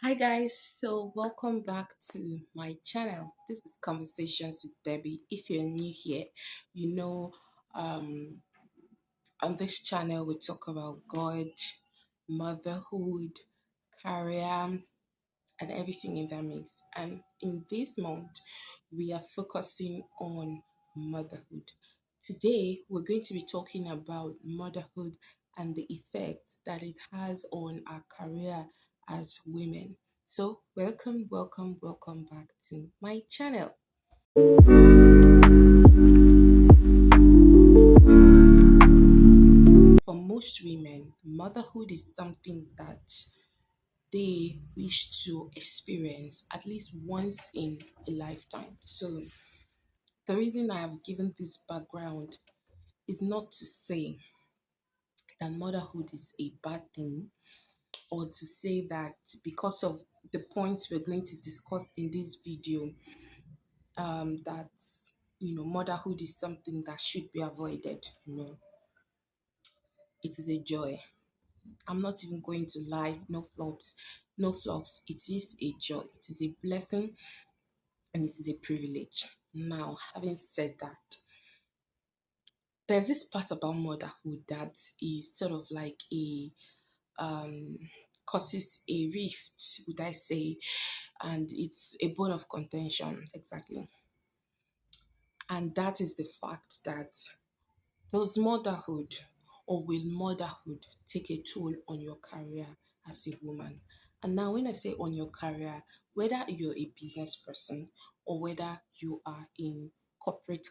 Hi guys, so welcome back to my channel. This is Conversations with Debbie. If you're new here, you know um on this channel we talk about God, motherhood, career, and everything in that mix. And in this month, we are focusing on motherhood. Today, we're going to be talking about motherhood and the effects that it has on our career as women. So, welcome back to my channel. For most women, motherhood is something that they wish to experience at least once in a lifetime. So, the reason I have given this background is not to say that motherhood is a bad thing or to say that because of the points we're going to discuss in this video, that motherhood is something that should be avoided. No, it is a joy. I'm not even going to lie, no flops, no flops. It is a joy, it is a blessing, and it is a privilege. Now, having said that, there's this part about motherhood that is sort of like a um causes a rift, would I say, and it's a bone of contention exactly. And that is the fact that does motherhood or will motherhood take a toll on your career as a woman? And now, when I say on your career, whether you're a business person or whether you are in corporate,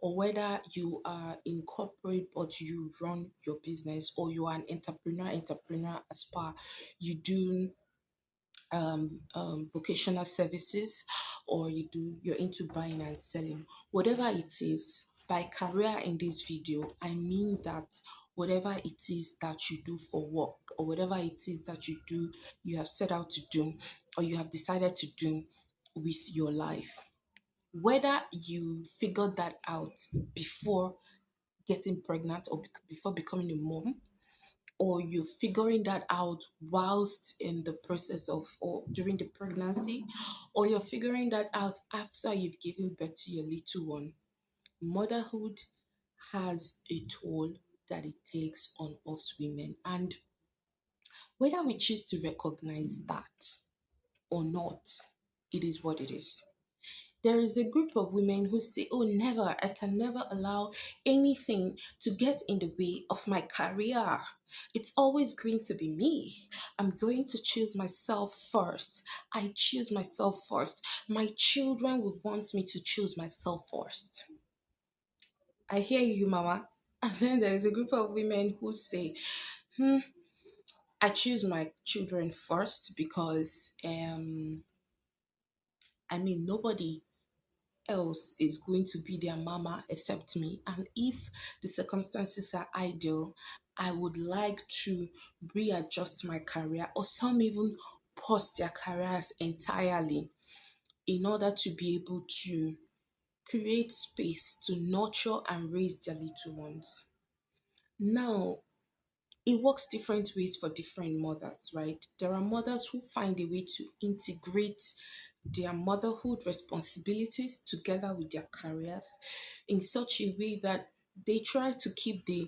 or whether you are in corporate but you run your business, or you are an entrepreneur as per you do vocational services, or you're into buying and selling, whatever it is. By career in this video, I mean that whatever it is that you do for work, or whatever it is that you have set out to do, or you have decided to do with your life, whether you figured that out before getting pregnant or before becoming a mom, or you're figuring that out whilst in the process of or during the pregnancy, or you're figuring that out after you've given birth to your little one, motherhood has a toll that it takes on us women. And whether we choose to recognize that or not, it is what it is. There is a group of women who say, oh, never, I can never allow anything to get in the way of my career. It's always going to be me. I'm going to choose myself first. I choose myself first. My children will want me to choose myself first. I hear you, Mama. And then there is a group of women who say, I choose my children first because, nobody else is going to be their mama except me. And if the circumstances are ideal, I would like to readjust my career, or some even pause their careers entirely in order to be able to create space to nurture and raise their little ones. Now, it works different ways for different mothers, right? There are mothers who find a way to integrate their motherhood responsibilities together with their careers in such a way that they try to keep the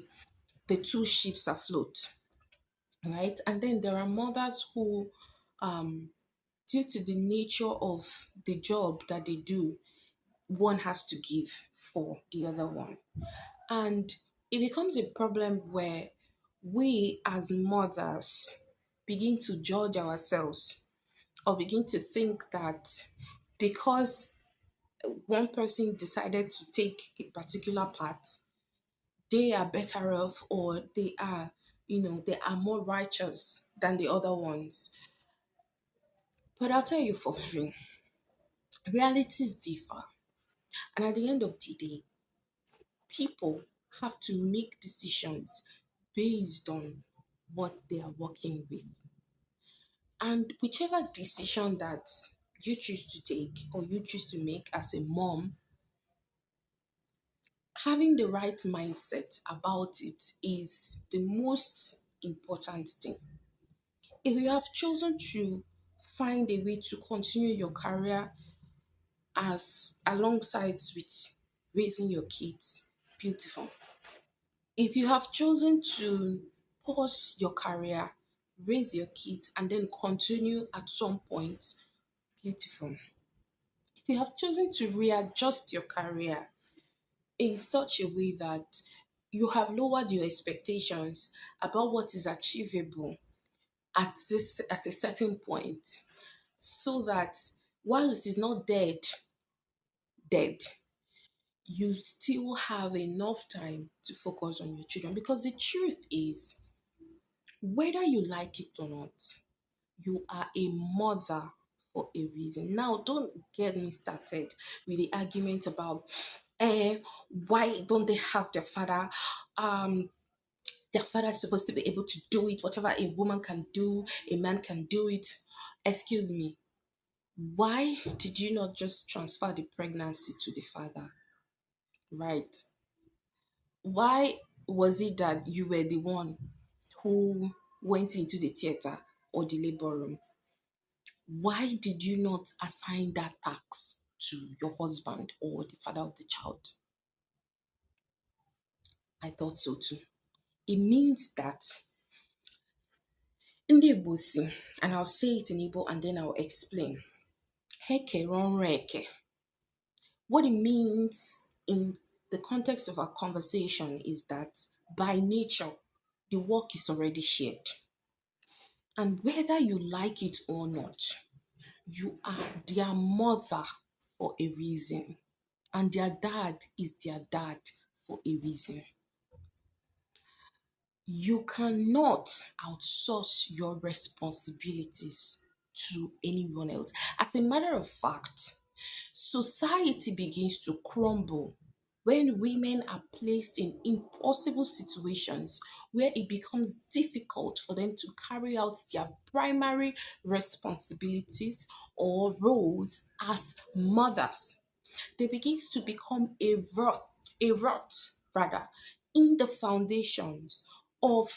two ships afloat, right? And then there are mothers who, um, due to the nature of the job that they do, one has to give for the other one. And it becomes a problem where we as mothers begin to judge ourselves, or begin to think that because one person decided to take a particular path, they are better off, or they are more righteous than the other ones. But I'll tell you for free, realities differ. And at the end of the day, people have to make decisions based on what they are working with. And whichever decision that you choose to take or you choose to make as a mom, having the right mindset about it is the most important thing. If you have chosen to find a way to continue your career as alongside with raising your kids. Beautiful. If you have chosen to pause your career, raise your kids, and then continue at some point, beautiful. If you have chosen to readjust your career in such a way that you have lowered your expectations about what is achievable at a certain point, so that while it is not dead, you still have enough time to focus on your children. Because the truth is, whether you like it or not, you are a mother for a reason. Now, don't get me started with the argument about why don't they have their father? Um, their father is supposed to be able to do it. Whatever a woman can do, a man can do it. Excuse me. Why did you not just transfer the pregnancy to the father? Right. Why was it that you were the one who went into the theater or the labor room? Why did you not assign that tax to your husband or the father of the child? I thought so too. It means that in the Igbo, and I'll say it in Igbo and then I'll explain. Heke ron reke. What it means in the context of our conversation is that by nature, the work is already shared. And whether you like it or not, you are their mother for a reason. And their dad is their dad for a reason. You cannot outsource your responsibilities to anyone else. As a matter of fact, society begins to crumble when women are placed in impossible situations where it becomes difficult for them to carry out their primary responsibilities or roles as mothers. There begins to become a rot rather in the foundations of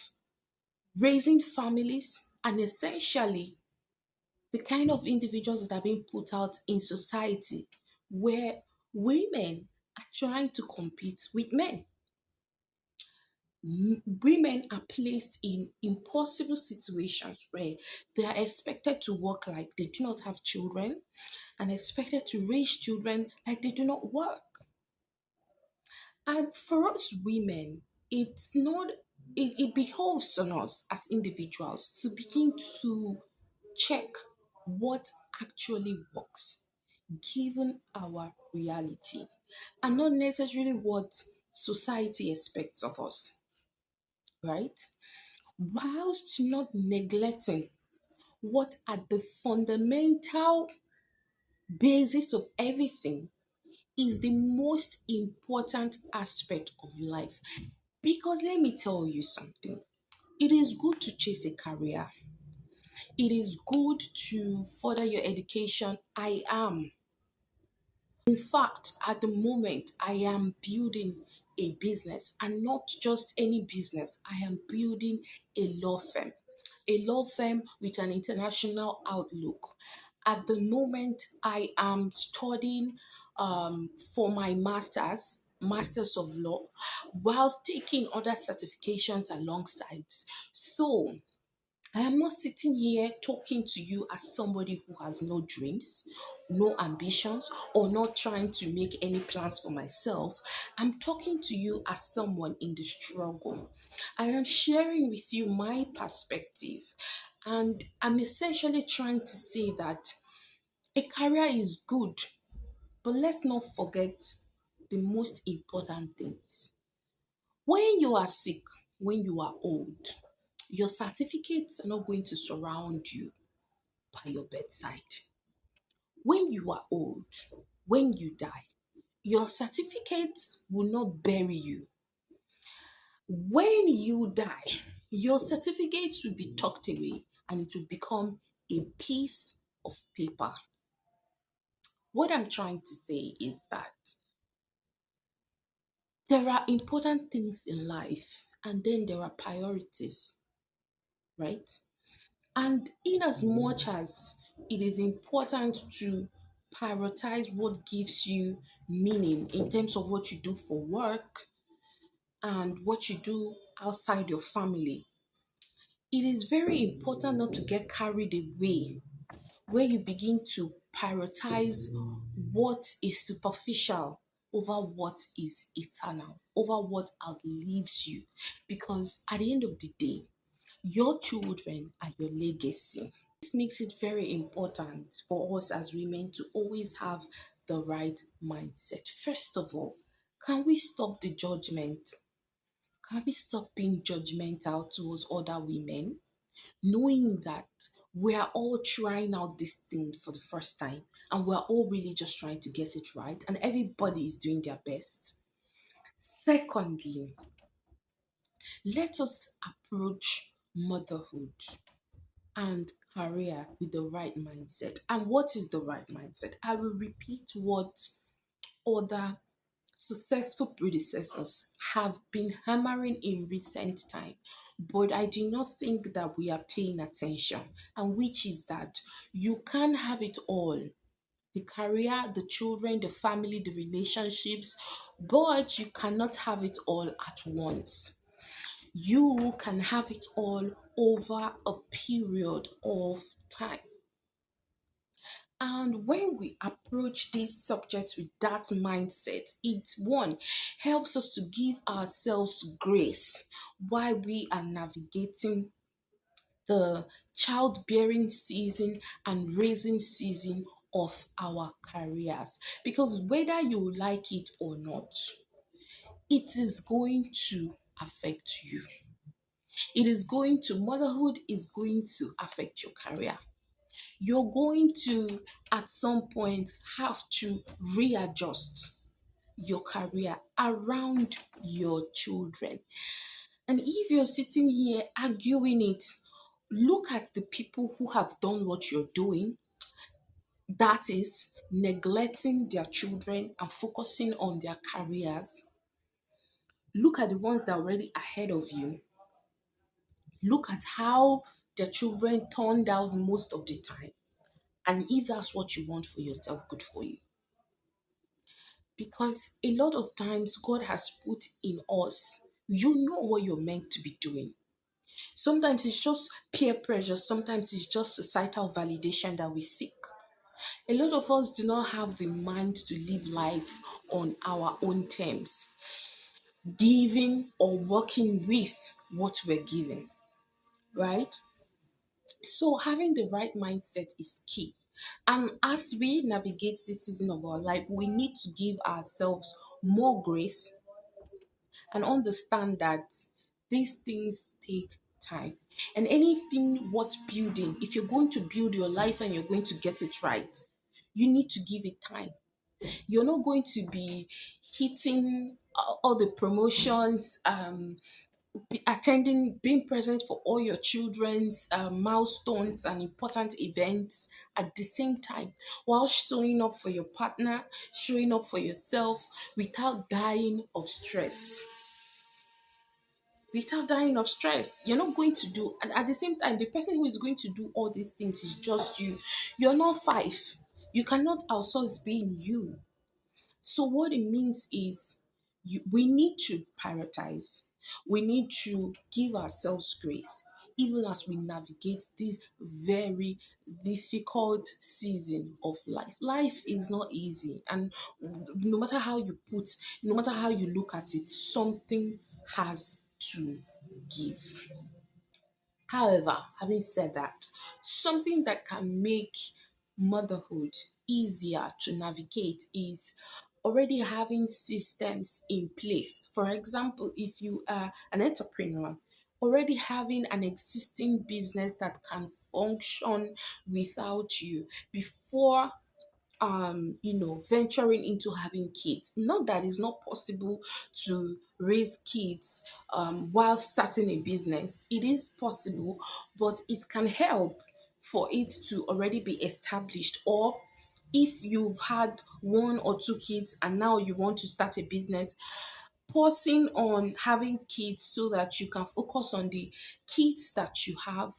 raising families and essentially the kind of individuals that are being put out in society where women are trying to compete with men. Women are placed in impossible situations where they are expected to work like they do not have children and expected to raise children like they do not work. And for us women, it's not, it behoves on us as individuals to begin to check what actually works given our reality and not necessarily what society expects of us, right? Whilst not neglecting what at the fundamental basis of everything is the most important aspect of life. Because let me tell you something. It is good to chase a career. It is good to further your education. I am. In fact, at the moment, I am building a business and not just any business. I am building a law firm with an international outlook. At the moment, I am studying for my masters of law, whilst taking other certifications alongside. So I am not sitting here talking to you as somebody who has no dreams, no ambitions, or not trying to make any plans for myself. I'm talking to you as someone in the struggle. I am sharing with you my perspective, and I'm essentially trying to say that a career is good, but let's not forget the most important things. When you are sick, when you are old, your certificates are not going to surround you by your bedside. When you are old, when you die, your certificates will not bury you. When you die, your certificates will be tucked away and it will become a piece of paper. What I'm trying to say is that there are important things in life and then there are priorities, right? And in as much as it is important to prioritize what gives you meaning in terms of what you do for work and what you do outside your family. It is very important not to get carried away where you begin to prioritize what is superficial over what is eternal, over what outlives you. Because at the end of the day, your children are your legacy. This makes it very important for us as women to always have the right mindset. First of all, can we stop the judgment? Can we stop being judgmental towards other women? Knowing that we are all trying out this thing for the first time and we're all really just trying to get it right, and everybody is doing their best. Secondly, let us approach motherhood and career with the right mindset. And what is the right mindset? I will repeat what other successful predecessors have been hammering in recent time, but I do not think that we are paying attention, and which is that you can have it all: the career, the children, the family, the relationships, but you cannot have it all at once. You can have it all over a period of time. And when we approach these subjects with that mindset, it one helps us to give ourselves grace while we are navigating the childbearing season and raising season of our careers. Because whether you like it or not, it is going to affect you. Motherhood is going to affect your career. You're going to, at some point, have to readjust your career around your children. And if you're sitting here arguing it, look at the people who have done what you're doing, that is, neglecting their children and focusing on their careers. Look at the ones that are already ahead of you. Look at how their children turned out most of the time. And if that's what you want for yourself, good for you. Because a lot of times God has put in us, you know what you're meant to be doing. Sometimes it's just peer pressure, sometimes it's just societal validation that we seek. A lot of us do not have the mind to live life on our own terms, giving or working with what we're given, right? So having the right mindset is key. And as we navigate this season of our life, we need to give ourselves more grace and understand that these things take time. And anything worth building, if you're going to build your life and you're going to get it right, you need to give it time. You're not going to be hitting all the promotions, attending, being present for all your children's milestones and important events at the same time, while showing up for your partner, showing up for yourself without dying of stress. Without dying of stress, you're not going to do, and at the same time, the person who is going to do all these things is just you. You're not five. You cannot outsource being you. So what it means is we need to prioritize. We need to give ourselves grace, even as we navigate this very difficult season of life. Life is not easy, and no matter how you put, no matter how you look at it, something has to give. However, having said that, something that can make motherhood easier to navigate is already having systems in place. For example, if you are an entrepreneur, already having an existing business that can function without you before venturing into having kids. Not that it's not possible to raise kids while starting a business. It is possible, but it can help for it to already be established. Or if you've had one or two kids and now you want to start a business, pausing on having kids so that you can focus on the kids that you have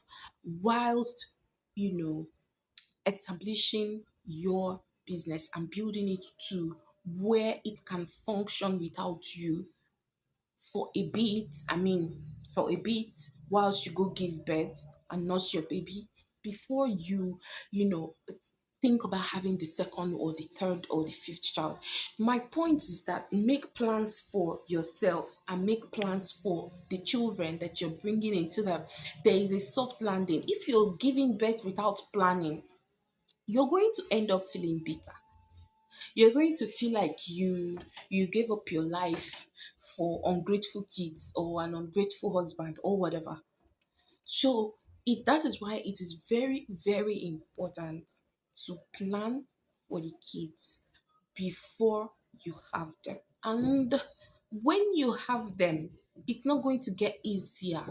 whilst you know establishing your business and building it to where it can function without you for a bit, for a bit, whilst you go give birth and nurse your baby before you know, think about having the second or the third or the fifth child. My point is that make plans for yourself and make plans for the children that you're bringing into them. There is a soft landing. If you're giving birth without planning, you're going to end up feeling bitter. You're going to feel like you gave up your life for ungrateful kids or an ungrateful husband or whatever. So that is why it is very, very important to plan for the kids before you have them. And when you have them, it's not going to get easier.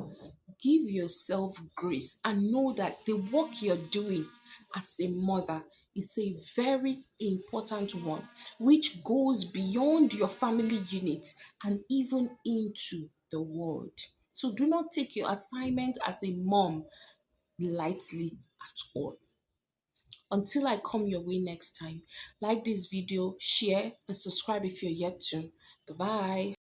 Give yourself grace and know that the work you're doing as a mother is a very important one, which goes beyond your family unit and even into the world. So do not take your assignment as a mom lightly at all. Until I come your way next time, like this video, share, and subscribe if you're yet to. Bye bye.